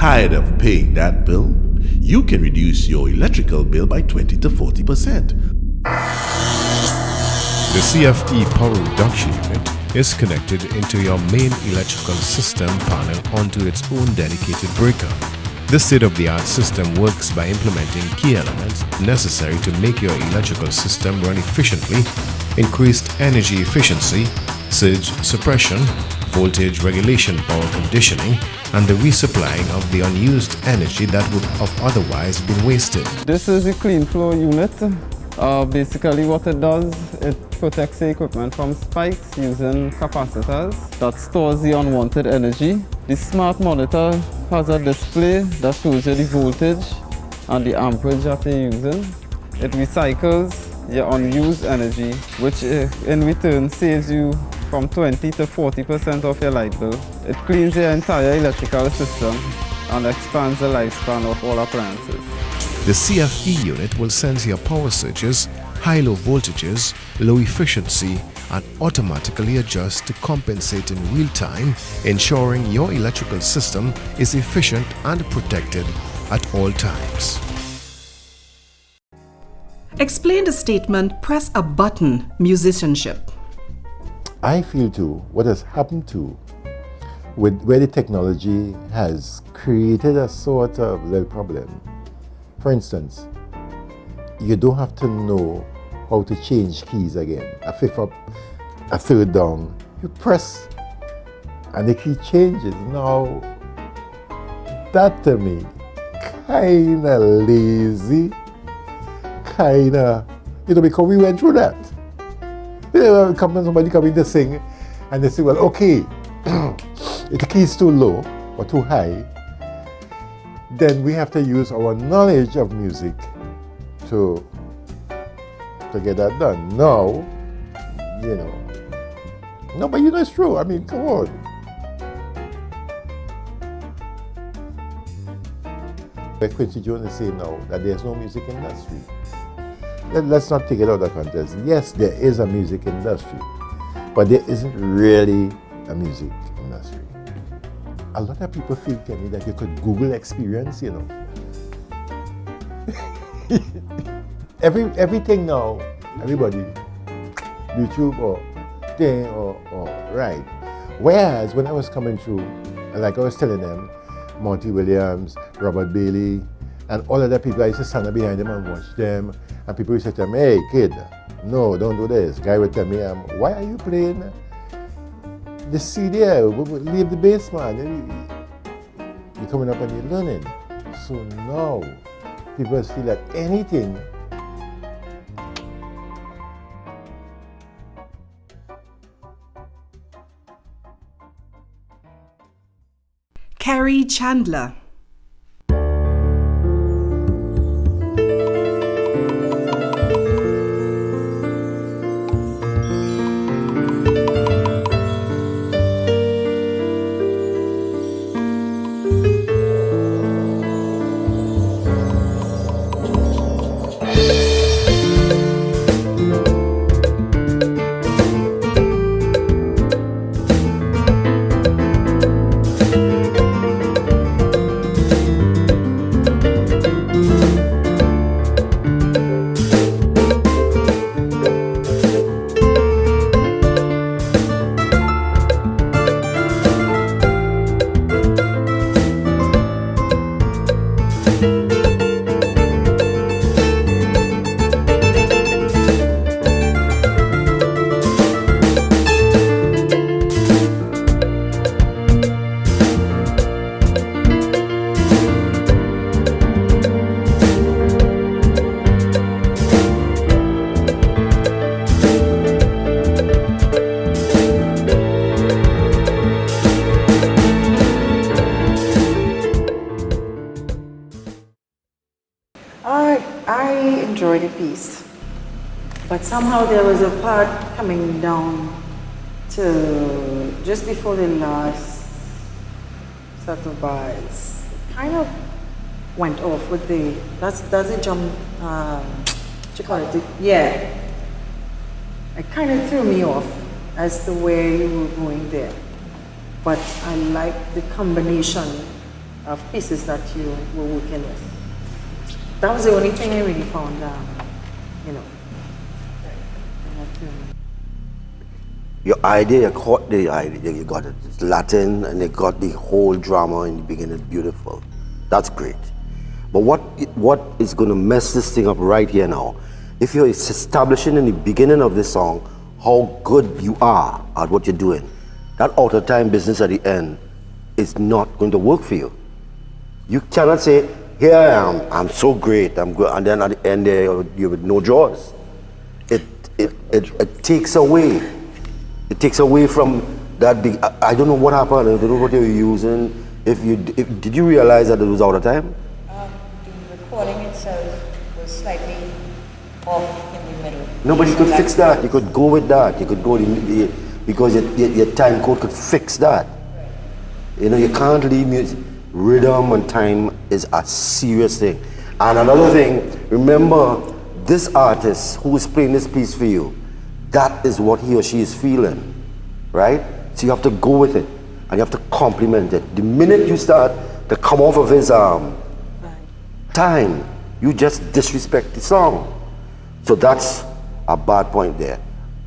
Tired of paying that bill? You can reduce your electrical bill by 20 to 40%. The CFE power reduction unit is connected into your main electrical system panel onto its own dedicated breaker. This state-of-the-art system works by implementing key elements necessary to make your electrical system run efficiently: increased energy efficiency, surge suppression, voltage regulation, power conditioning, and the resupplying of the unused energy that would have otherwise been wasted. This is a clean flow unit. Basically what it does, it protects the equipment from spikes using capacitors that stores the unwanted energy. The smart monitor has a display that shows you the voltage and the amperage that you're using. It recycles your unused energy, which in return saves you from 20 to 40% of your light bill. It cleans your entire electrical system and expands the lifespan of all appliances. The CFE unit will sense your power surges, high-low voltages, low efficiency, and automatically adjust to compensate in real time, ensuring your electrical system is efficient and protected at all times. Explain the statement, "Press a button, musicianship." I feel too what has happened to where the technology has created a sort of little problem. For instance, you don't have to know how to change keys again. A fifth up, a third down. You press and the key changes. Now, that to me, kinda lazy, kinda, because we went through that. Somebody coming to sing and they say, well, okay, if the key is too low or too high, then we have to use our knowledge of music to get that done. No, no, but it's true. I mean, come on. Like Quincy Jones is saying now that there's no music industry. Let's not take it out of context. Yes, there is a music industry, but there isn't really a music industry. A lot of people feel, Kenny, that you could Google experience, Everything now, everybody, YouTube or thing or right. Whereas when I was coming through, like I was telling them, Monty Williams, Robert Bailey, and all of the people, I used to stand behind them and watch them. And people used to tell me, hey kid, no, don't do this. Guy would tell me, why are you playing the CD? Leave the bass, man. You're coming up and you're learning. So now, people feel that anything. Carrie Chandler. I enjoyed the piece, but somehow there was a part coming down to just before the last set of bars. It kind of went off with the, that's a jump, what you call it? Yeah. It kind of threw me off as to where you were going there. But I like the combination of pieces that you were working with. That was the only thing I really found, you know. Your idea, you caught the idea, you got it. It's Latin and you got the whole drama in the beginning, beautiful. That's great. But what is going to mess this thing up right here now, if you're establishing in the beginning of this song how good you are at what you're doing, that out of time business at the end is not going to work for you. You cannot say, here I am, I'm so great, I'm good, and then at the end there you're with no jaws. It takes away. It takes away from that big. I don't know what happened. I don't know what you were using. Did you realize that it was out of time? The recording itself was slightly off in the middle. Nobody could fix that. You could go with that. You could go because your time code could fix that. You know, you can't leave music. Rhythm and time is a serious thing. And another thing, remember, this artist who is playing this piece for you, that is what he or she is feeling, right? So you have to go with it and you have to compliment it. The minute you start to come off of his time, you just disrespect the song. So that's a bad point there.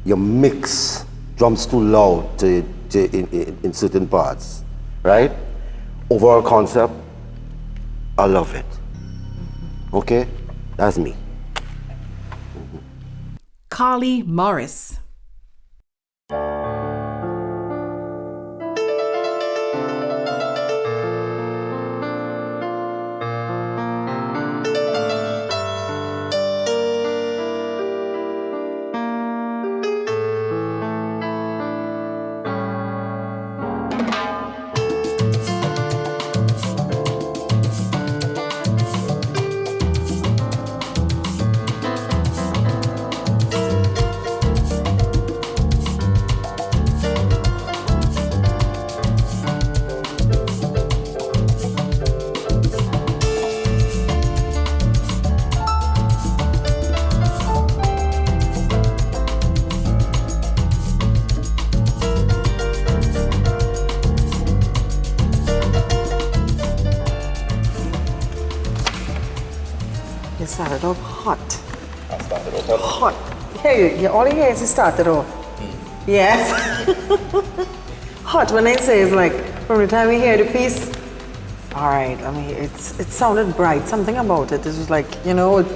Your mix drums too loud in certain parts, right? Overall concept, I love it. Okay, that's me. Carly Morris. It started off hot. I started off hot. Here, all you hear is it started off. Yes. Hot, when I say it's like, from the time we hear the piece, all right, I mean, it sounded bright. Something about it. This was like, you know, it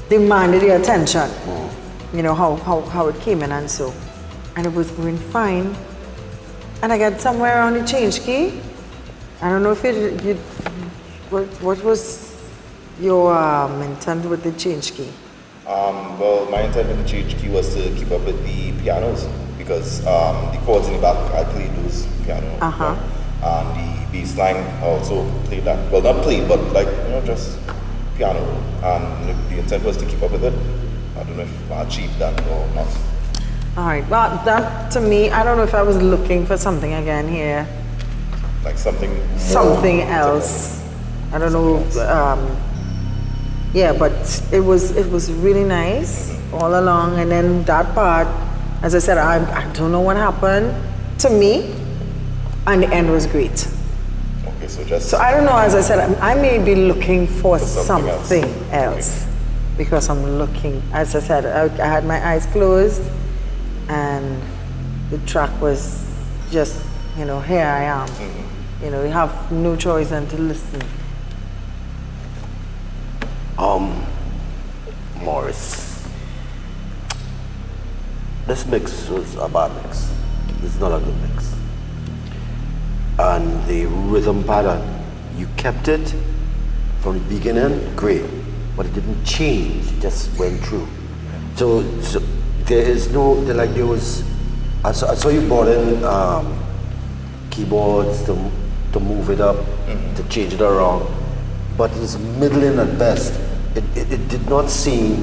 demanded your attention. You know, how it came in and so. And it was going fine. And I got somewhere on the change key. I don't know if what was your intent with the change key? Well, my intent with the change key was to keep up with the pianos because the chords in the back, I played those piano. And the bass line also played that. Well, not played, but like, you know, just piano. And the intent was to keep up with it. I don't know if I achieved that or not. All right, well, that to me, I don't know if I was looking for something again here. Like something else. I don't know. Yeah, but it was really nice all along, and then that part, as I said, I don't know what happened to me, and the end was great. Okay, so I don't know. As I said, I may be looking for something else okay. Because I'm looking. As I said, I had my eyes closed, and the track was just, you know, here I am. You know, you have no choice than to listen. Morris, this mix was a bad mix. It's not a good mix. And the rhythm pattern, you kept it from the beginning, great, but it didn't change, it just went through. So there is no, like there was, I saw you brought in keyboards to move it up, to change it around, but it's middling at best. It did not seem,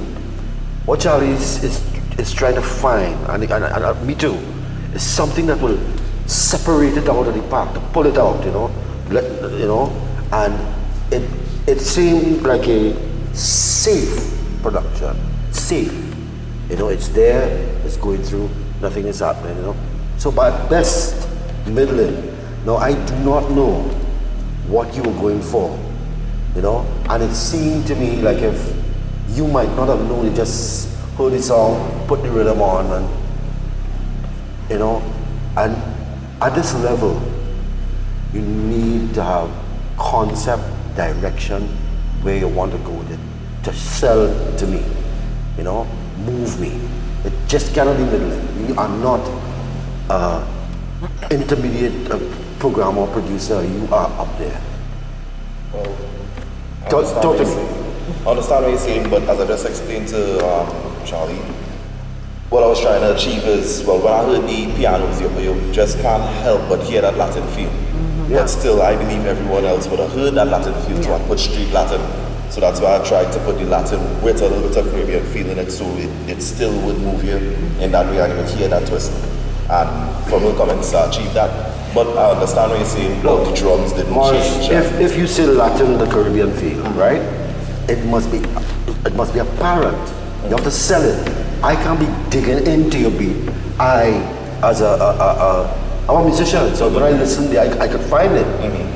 what Charlie is trying to find, and me too, is something that will separate it out of the pack, to pull it out, you know, and it seemed like a safe production, safe, you know, it's there, it's going through, nothing is happening, you know. So by best, middling. Now I do not know what you were going for, you know? And it seemed to me like if you might not have known, you just heard the song, put the rhythm on, and, you know, and at this level, you need to have concept, direction, where you want to go with it, to sell to me, you know, move me. It just cannot be middling. You are not intermediate programmer or producer, you are up there. Well, Talk to me. I understand what you're saying, but as I just explained to Charlie, what I was trying to achieve is, well, when I heard the pianos, you just can't help but hear that Latin feel. Yeah. But still, I believe everyone else would have heard that Latin feel too, and put street Latin. So that's why I tried to put the Latin with a little bit of Caribbean feel in it, so it still would move you in that way, and you would hear that twist. And from your comments, I achieved that. But I understand what you're saying, but the drums didn't Morris, change. if you say Latin, the Caribbean feel, right? It must be apparent. You have to sell it. I can't be digging into your beat. I'm a musician, so when I listen there, I could find it,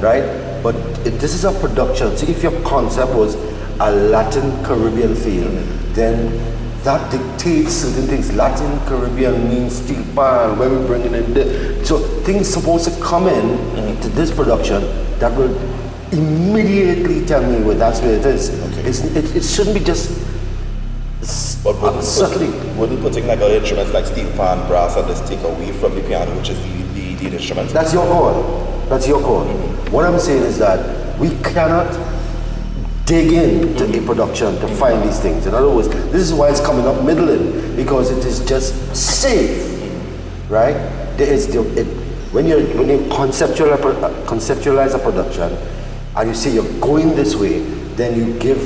right? But this is a production. So if your concept was a Latin Caribbean feel, then that dictates certain things. Latin Caribbean means steel pan, where we're bringing in this. So things supposed to come in to this production that will immediately tell me well, that's where it is. Okay. It shouldn't be just subtly. Wouldn't putting like other instruments like steel pan, brass, and this take away from the piano, which is the lead instrument? That's your call. That's your call. What I'm saying is that we cannot dig into a production to find these things. In other words, this is why it's coming up middling, because it is just safe, right? There is when you conceptualize a production and you say you're going this way, then you give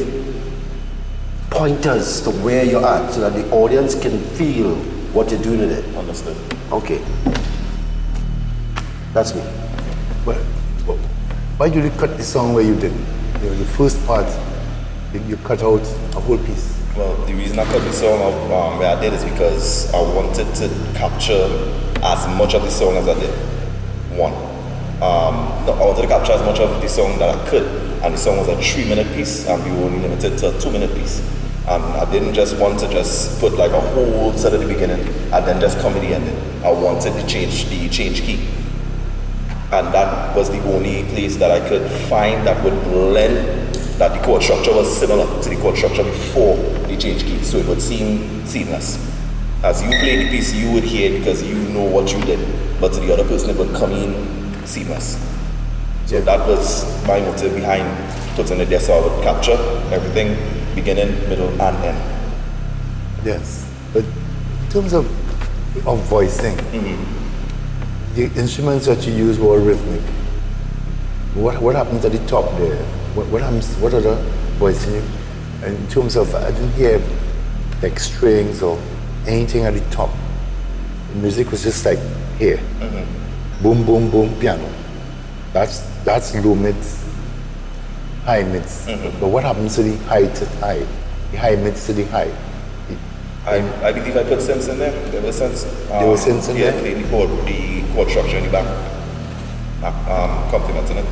pointers to where you're at so that the audience can feel what you're doing with it. Understood. Okay. That's me. But why did you cut the song where you did? You know, the first part, you cut out a whole piece. Well, the reason I cut the song out where I did is because I wanted to capture as much of the song as I did. One. I wanted to capture as much of the song that I could, and the song was a 3-minute piece, and we were only limited to a 2-minute piece. And I didn't just want to just put like a whole set at the beginning and then just come to the ending. I wanted to change key. And that was the only place that I could find that would blend, that the chord structure was similar to the chord structure before the change key, so it would seem seamless. As you play the piece, you would hear it because you know what you did, but to the other person it would come in seamless. So that was my motive behind putting it there, so I would capture everything, beginning, middle, and end. Yes, but in terms of voicing, the instruments that you use were rhythmic. What happens at the top there? What happens? What are the voicing? And in terms of, I didn't hear like strings or anything at the top. The music was just like here, boom, boom, boom, piano. That's low mids, high mids. But what happens to the high to high, the high mids to the high? I believe I put synths in there. There were synths. There were synths in there? Yeah, the chord structure in the back, complementing it.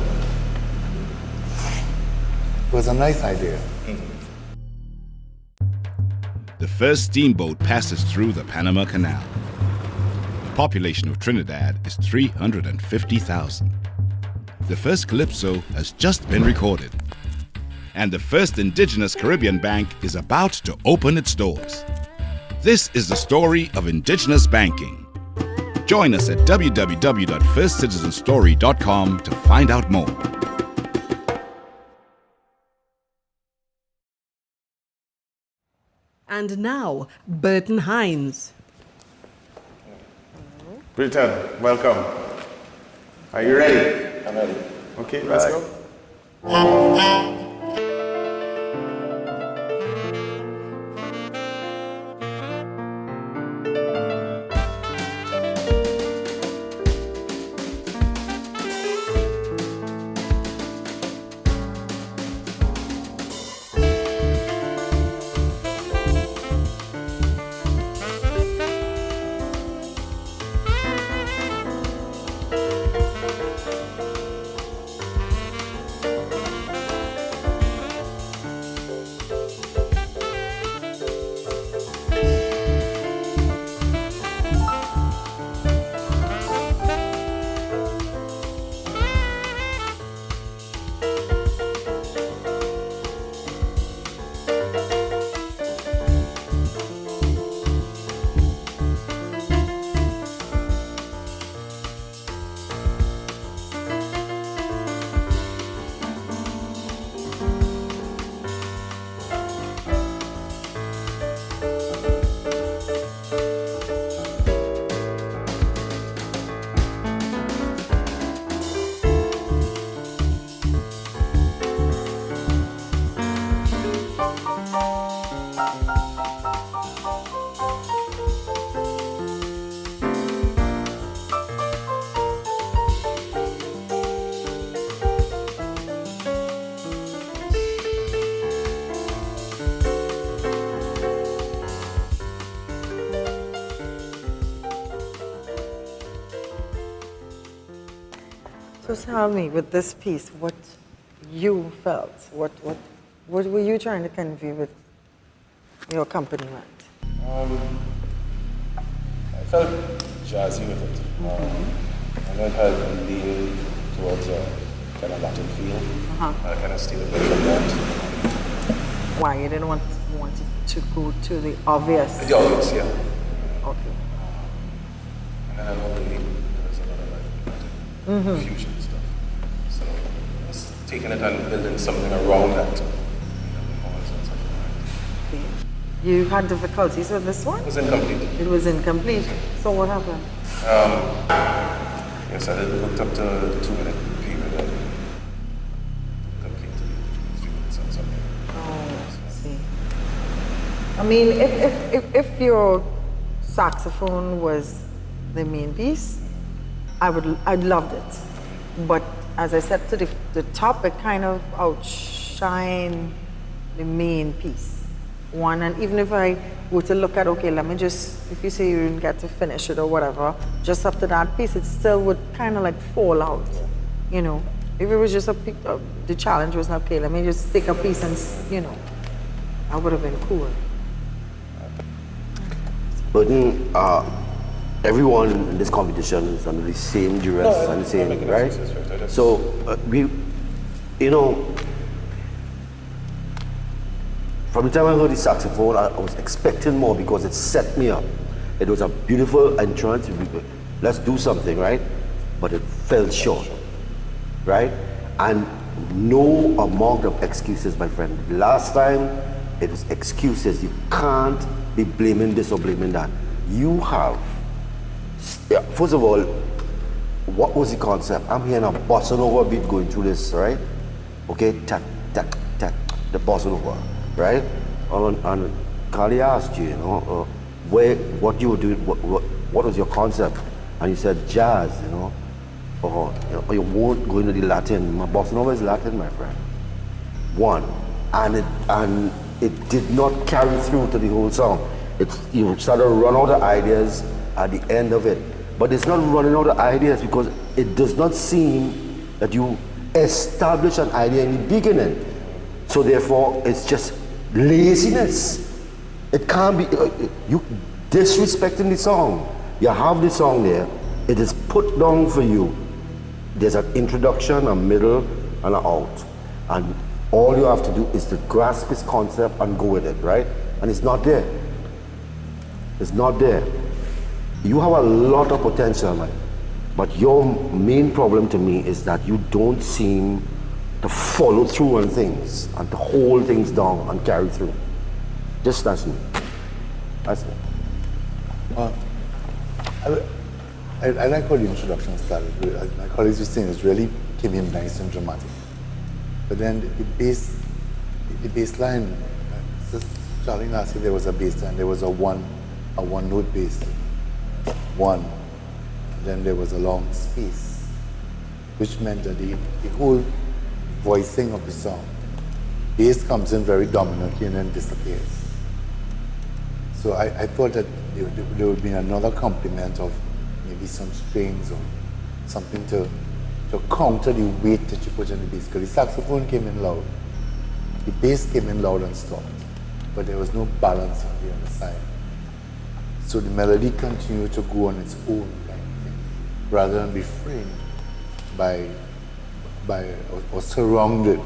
It was a nice idea. The first steamboat passes through the Panama Canal. The population of Trinidad is 350,000. The first calypso has just been recorded. And the first indigenous Caribbean bank is about to open its doors. This is the story of indigenous banking. Join us at www.firstcitizenstory.com to find out more. And now, Burton Hines. Britton, welcome. Are you ready? I'm ready. Okay, let's go. So tell me, with this piece, what you felt? What were you trying to convey with your accompaniment? I felt jazzy with it. I know it had a lean towards a kind of Latin feel. I kind of stayed away from that. Why? You didn't want it to go to the obvious? The obvious, yeah. Okay. And then I know there was a lot of like fusion stuff. So I was taking it and building something around that. You had difficulties with this one? It was incomplete. It was incomplete. So what happened? Yes, I looked up to the 2-minute period and complete to 3 minutes or something. Oh, I see. I mean, if your saxophone was the main piece, I'd loved it. But as I said to the top, it kind of outshine the main piece. One, and even if I were to look at, okay, let me just, if you say you didn't get to finish it or whatever, just up to that piece, it still would kind of like fall out, you know. If it was just the challenge was, okay, let me just take a piece and, you know, that would have been cool. But everyone in this competition is under the same duress and the same, right? So we, you know, from the time I heard the saxophone, I was expecting more because it set me up. It was a beautiful entrance. Let's do something, right? But it fell short, right? And no amount of excuses, my friend. Last time, it was excuses. You can't be blaming this or blaming that. You have, first of all, what was the concept? I'm hearing a bossa nova beat going through this, right? Okay, tack, tack, tack, the bossa nova. Right? And Carly asked you, you know, what you were doing, what was your concept? And you said jazz, you know, or you won't go into the Latin. My bossa nova is Latin, my friend. One, and it did not carry through to the whole song. You started to run out of ideas at the end of it, but it's not running out of ideas because it does not seem that you establish an idea in the beginning. So therefore, it's just laziness. It can't be, you disrespecting the song. You have the song there, it is put down for you. There's an introduction, a middle, and an out. And all you have to do is to grasp this concept and go with it, right? And it's not there. It's not there. You have a lot of potential, man. But your main problem to me is that you don't seem to follow through on things and to hold things down and carry through. Just that's me. That's me. I like how the introduction started. As my colleagues were saying, it really came in nice and dramatic. But then the bass line, Charlie asked if there was a bass line, there was a one note bass. One. Then there was a long space, which meant that the whole voicing of the song, bass comes in very dominantly and then disappears. So I thought that there would be another complement of maybe some strings or something to counter the weight that you put in the bass. Because the saxophone came in loud, the bass came in loud and stopped, but there was no balance on the other side. So the melody continued to go on its own kind of thing, rather than be framed by or surrounded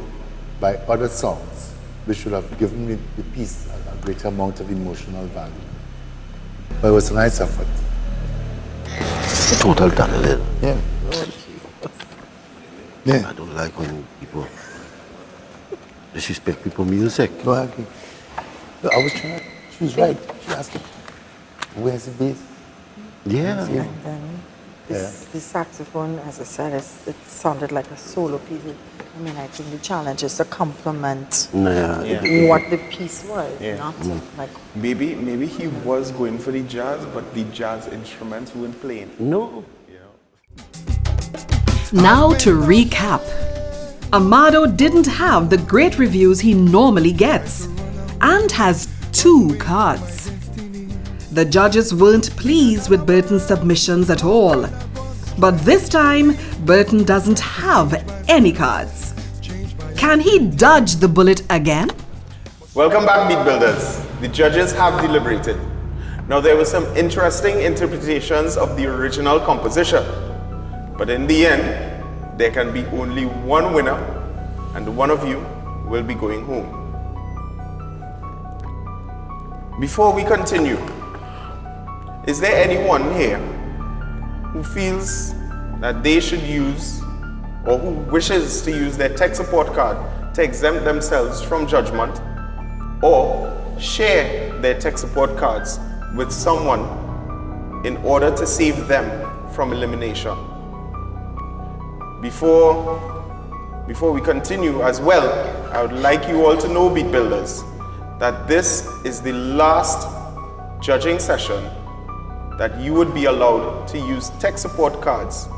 by other songs, which should have given me the piece a greater amount of emotional value. But it was a nice effort. Total talent. Yeah. I don't like when people disrespect people's music. No, I agree. No, I was trying to, she was right. She asked me, where's the bass? Yeah. And then the saxophone, as I said, it sounded like a solo piece. I mean, I think the challenge is to complement what the piece was, not like... Maybe he was going for the jazz, but the jazz instruments weren't playing. No. Now to recap. Amado didn't have the great reviews he normally gets and has 2 cards. The judges weren't pleased with Burton's submissions at all. But this time, Burton doesn't have any cards. Can he dodge the bullet again? Welcome back, Beat Builders. The judges have deliberated. Now, there were some interesting interpretations of the original composition, but in the end, there can be only one winner, and one of you will be going home. Before we continue, is there anyone here who feels that they should use or who wishes to use their tech support card to exempt themselves from judgment or share their tech support cards with someone in order to save them from elimination? Before we continue as well, I would like you all to know, Beat Builders, that this is the last judging session that you would be allowed to use tech support cards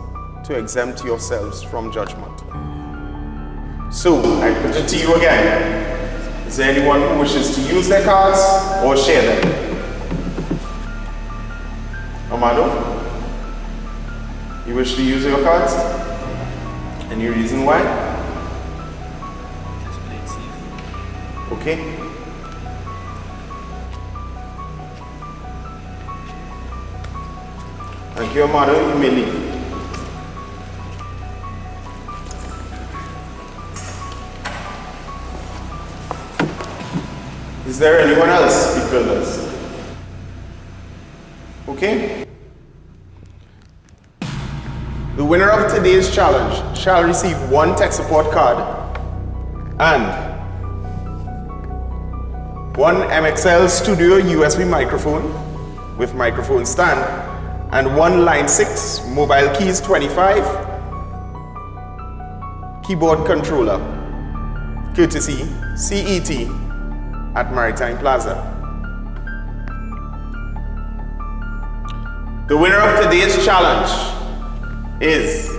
to exempt yourselves from judgment. So, I put it to you again. Is there anyone who wishes to use their cards or share them? Amado, you wish to use your cards? Any reason why? Just play it safe. Okay. Thank you, Amado. You may leave. Is there anyone else, Beat Builders? Okay. The winner of today's challenge shall receive one tech support card and one MXL Studio USB microphone with microphone stand and one Line 6 Mobile Keys 25 keyboard controller, courtesy CET at Maritime Plaza. The winner of today's challenge is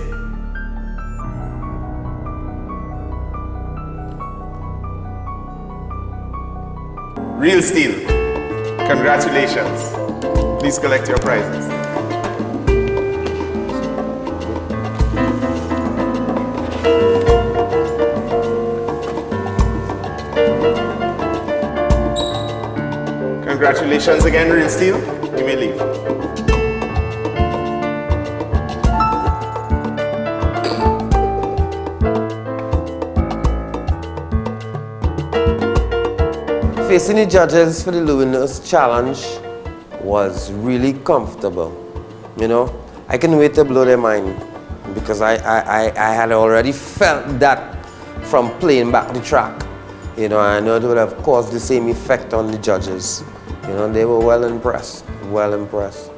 Real Steel. Congratulations. Please collect your prizes. Congratulations again, Real Steel. You may leave. Facing the judges for the Luminous Challenge was really comfortable. You know, I can wait to blow their mind because I had already felt that from playing back the track. You know, I know it would have caused the same effect on the judges. You know, they were well impressed, well impressed.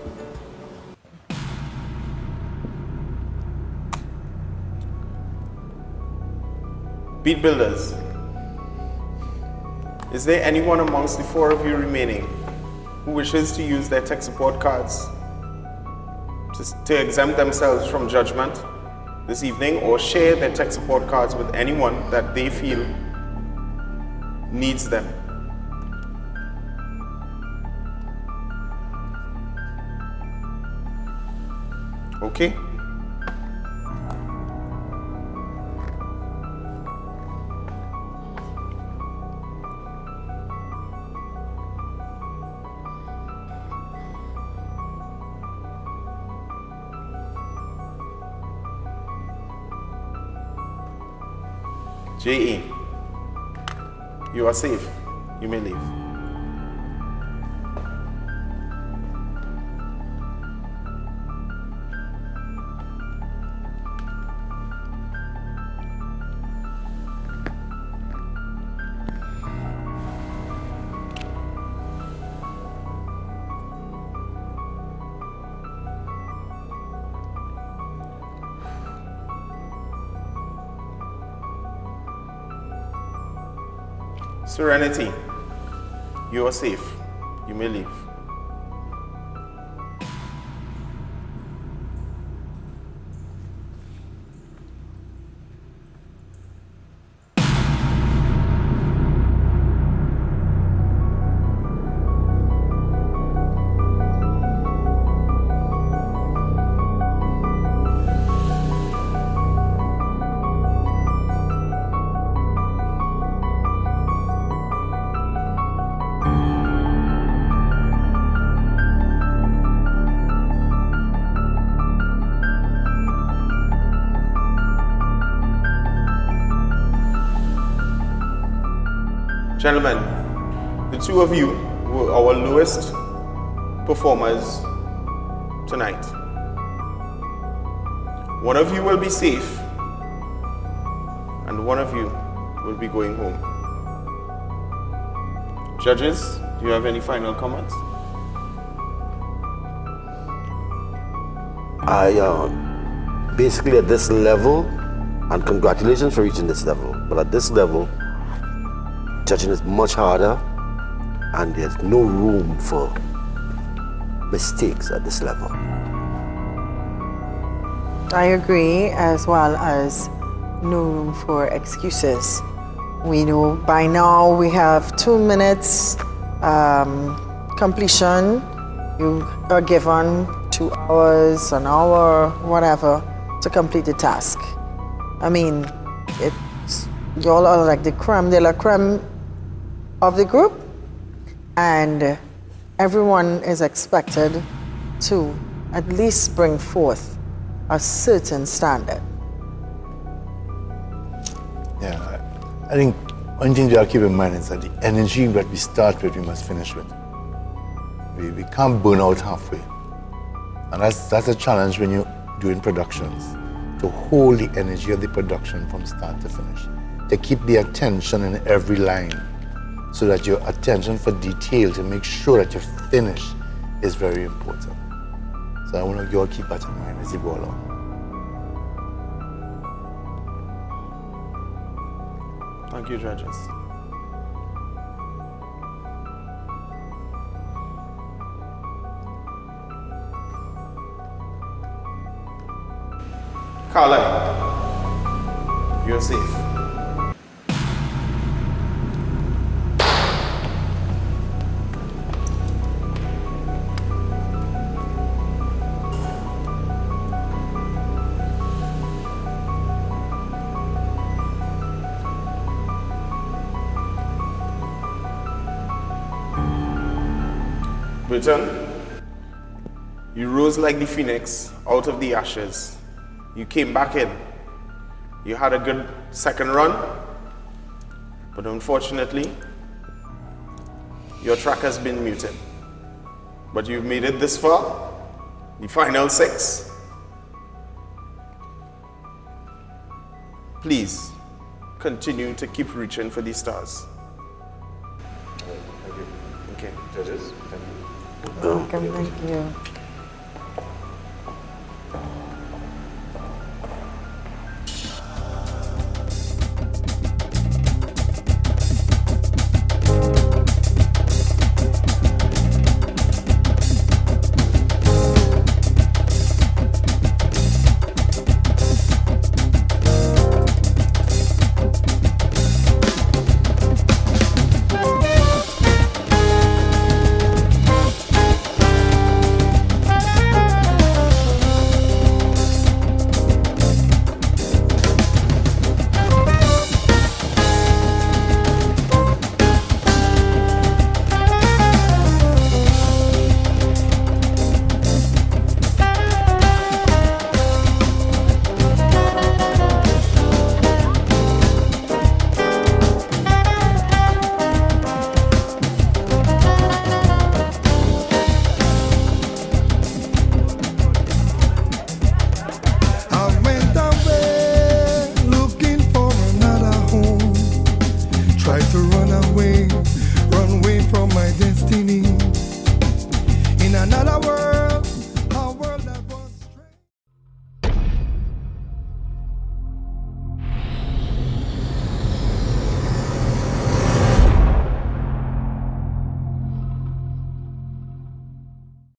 Beat Builders, is there anyone amongst the four of you remaining who wishes to use their tech support cards to exempt themselves from judgment this evening or share their tech support cards with anyone that they feel needs them? Okay. J.E., you are safe. You may leave. Serenity, you are safe. You may leave. Gentlemen, the two of you were our lowest performers tonight. One of you will be safe, and one of you will be going home. Judges, do you have any final comments? Basically at this level, and congratulations for reaching this level, but at this level, judging is much harder, and there's no room for mistakes at this level. I agree, as well as no room for excuses. We know by now we have 2 minutes completion. You are given 2 hours, an hour, whatever, to complete the task. I mean, y'all are like the creme de la creme of the group, and everyone is expected to at least bring forth a certain standard. Yeah, I think one thing we have to keep in mind is that the energy that we start with, we must finish with. We can't burn out halfway. And that's a challenge when you're doing productions, to hold the energy of the production from start to finish. To keep the attention in every line, so that your attention for detail, to make sure that you finish, is very important. So I want you all keep that in mind as you go along. Thank you, judges. Carla, you're safe. Britain, you rose like the phoenix out of the ashes. You came back in. You had a good second run, but unfortunately, your track has been muted. But you've made it this far, the final 6. Please, continue to keep reaching for the stars. Thank you. Okay. Judges, thank you. Welcome, thank you.